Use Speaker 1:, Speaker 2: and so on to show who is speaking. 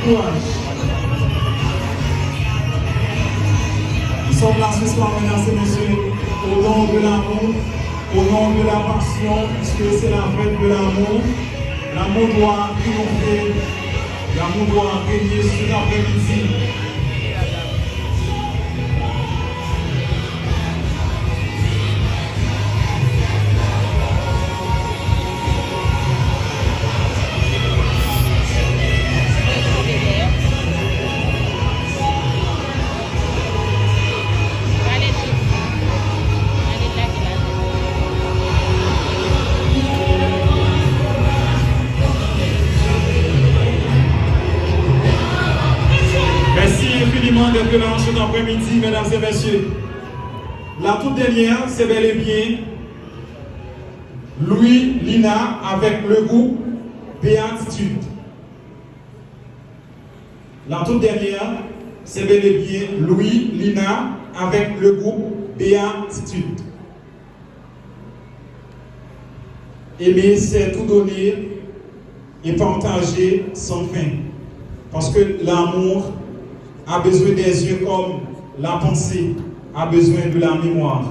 Speaker 1: Courage. Nous sommes là ce soir, mesdames et messieurs, au nom de l'amour, au nom de la passion, puisque c'est la fête de l'amour. L'amour doit triompher, l'amour doit régner cet après-midi. D'être là cet après-midi, mesdames et messieurs. La toute dernière, c'est bel et bien Louis Lina avec le groupe Béatitude. La toute dernière, c'est bel et bien Louis Lina avec le groupe Béatitude. Aimer, c'est tout donner et partager sans fin. Parce que l'amour a besoin des yeux comme la pensée a besoin de la mémoire.